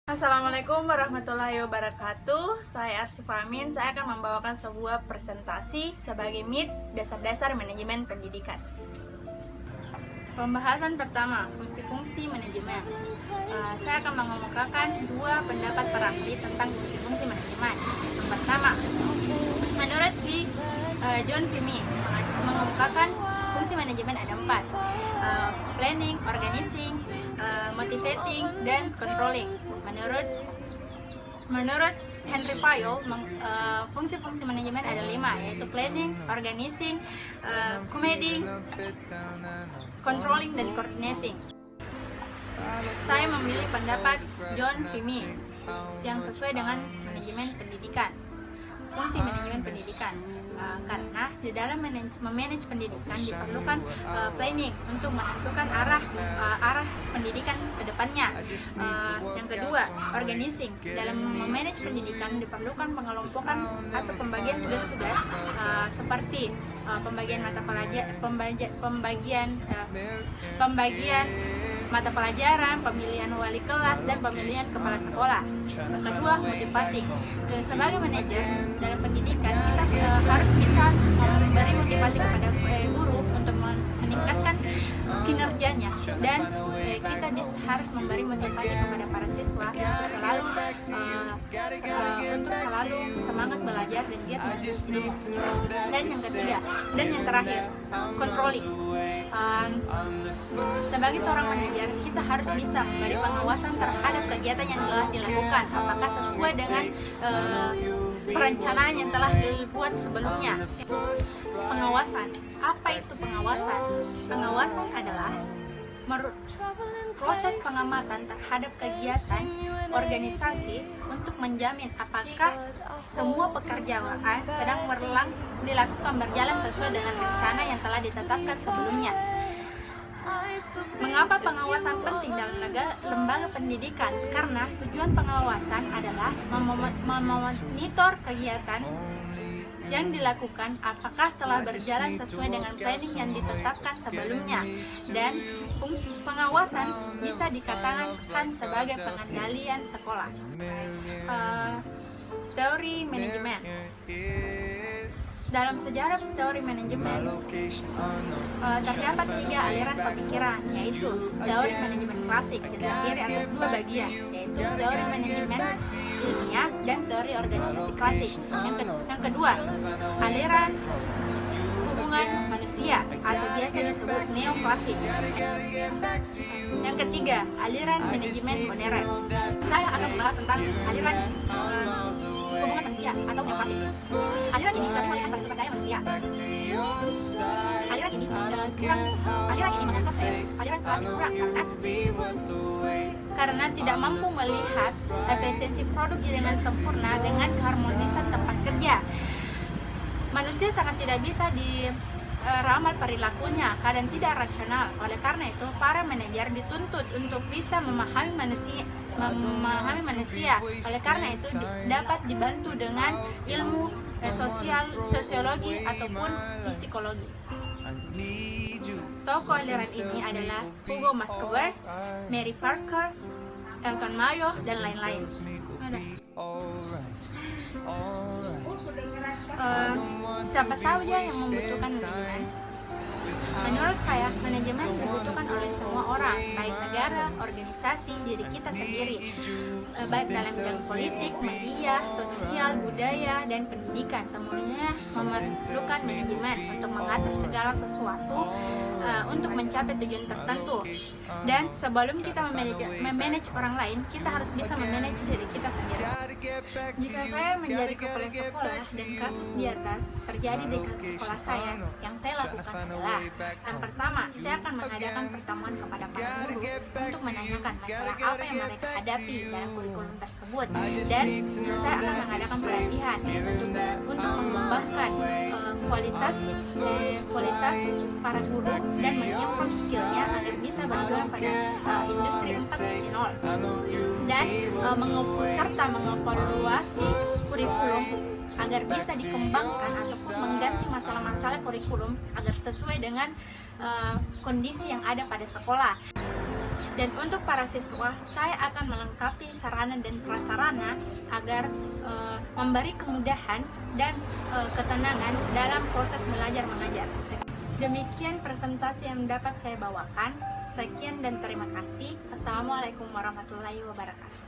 Assalamualaikum warahmatullahi wabarakatuh. Saya Arsif Amin. Saya akan membawakan sebuah presentasi sebagai MIT Dasar-Dasar Manajemen Pendidikan. Pembahasan pertama, fungsi-fungsi manajemen. Saya akan mengemukakan dua pendapat para ahli tentang fungsi-fungsi manajemen. Yang pertama, menurut John Fimi mengemukakan fungsi manajemen ada empat: planning, organizing, motivating, dan controlling. Menurut Henry Fayol, fungsi-fungsi manajemen ada 5, yaitu planning, organizing, commanding, controlling, dan coordinating. Saya memilih pendapat John Fimi yang sesuai dengan manajemen pendidikan. Fungsi manajemen pendidikan, karena di dalam memanage pendidikan diperlukan planning untuk menentukan arah pendidikan ke depannya. Yang kedua, organizing. Dalam memanage pendidikan diperlukan pengelompokan atau pembagian tugas-tugas seperti pembagian mata pelajaran, pemilihan wali kelas, dan pemilihan kepala sekolah. Yang kedua, motivating. Sebagai manajer dalam pendidikan, kita harus bisa memberi motivasi kepada guru untuk meningkatkan kinerjanya, dan kita harus memberi motivasi kepada para siswa untuk selalu semangat belajar dan giat menuntut. Dan yang ketiga dan yang terakhir, controlling. Sebagai seorang manajer, kita harus bisa memberi pengawasan terhadap kegiatan yang telah dilakukan, apakah sesuai dengan perencanaan yang telah dibuat sebelumnya. Pengawasan. Apa itu pengawasan? Pengawasan adalah proses pengamatan terhadap kegiatan organisasi untuk menjamin apakah semua pekerjaan sedang dilakukan berjalan sesuai dengan rencana yang telah ditetapkan sebelumnya. Mengapa pengawasan penting dalam lembaga pendidikan? Karena tujuan pengawasan adalah memonitor kegiatan yang dilakukan apakah telah berjalan sesuai dengan planning yang ditetapkan sebelumnya, dan fungsi pengawasan bisa dikatakan sebagai pengendalian sekolah. Teori manajemen. Dalam sejarah teori manajemen terdapat 3 aliran pemikiran, yaitu teori manajemen klasik yang terdiri atas 2 bagian, yaitu teori manajemen ilmiah dan teori organisasi klasik. Yang kedua, aliran hubungan manusia atau biasa disebut neoklasik. Yang ketiga, aliran manajemen modern. Saya akan membahas tentang aliran hubungan manusia atau neoklasik. Aliran ini lebih melihat pada sumber daya manusia. Aliran ini menganggap aliran klasik kurang karena tidak mampu melihat efisiensi produk dengan sempurna dengan keharmonisan tempat kerja. Manusia sangat tidak bisa diramal perilakunya, kadang tidak rasional. Oleh karena itu, para manajer dituntut untuk bisa memahami manusia. Oleh karena itu, dapat dibantu dengan ilmu sosiologi ataupun psikologi. Tokoh aliran ini adalah Hugo Maskewer, Mary Parker, Elton Mayo, dan lain-lain. Siapa saja yang membutuhkan manajemen? Menurut saya, manajemen dibutuhkan oleh semua orang, baik negara, organisasi, diri kita sendiri, baik dalam bidang politik, media, sosial, budaya, dan pendidikan. Semuanya memerlukan manajemen untuk mengatur segala sesuatu untuk mencapai tujuan tertentu. Dan sebelum kita memanage orang lain, kita harus bisa memanage diri kita sendiri. Jika saya menjadi kepala sekolah dan kasus di atas terjadi di sekolah saya, yang saya lakukan adalah yang pertama, saya akan mengadakan pertemuan kepada para guru untuk menanyakan masalah apa yang mereka hadapi dalam kurikulum tersebut, dan saya akan mengadakan pelatihan untuk mengembangkan kualitas para guru dan mengimprove skillnya agar bisa berjuang pada industri 4.0, dan serta mengevaluasi kurikulum agar bisa dikembangkan ataupun mengganti masalah-masalah kurikulum agar sesuai dengan kondisi yang ada pada sekolah. Dan untuk para siswa, saya akan melengkapi sarana dan prasarana agar memberi kemudahan dan ketenangan dalam proses belajar mengajar. Demikian presentasi yang dapat saya bawakan. Sekian dan terima kasih. Assalamualaikum warahmatullahi wabarakatuh.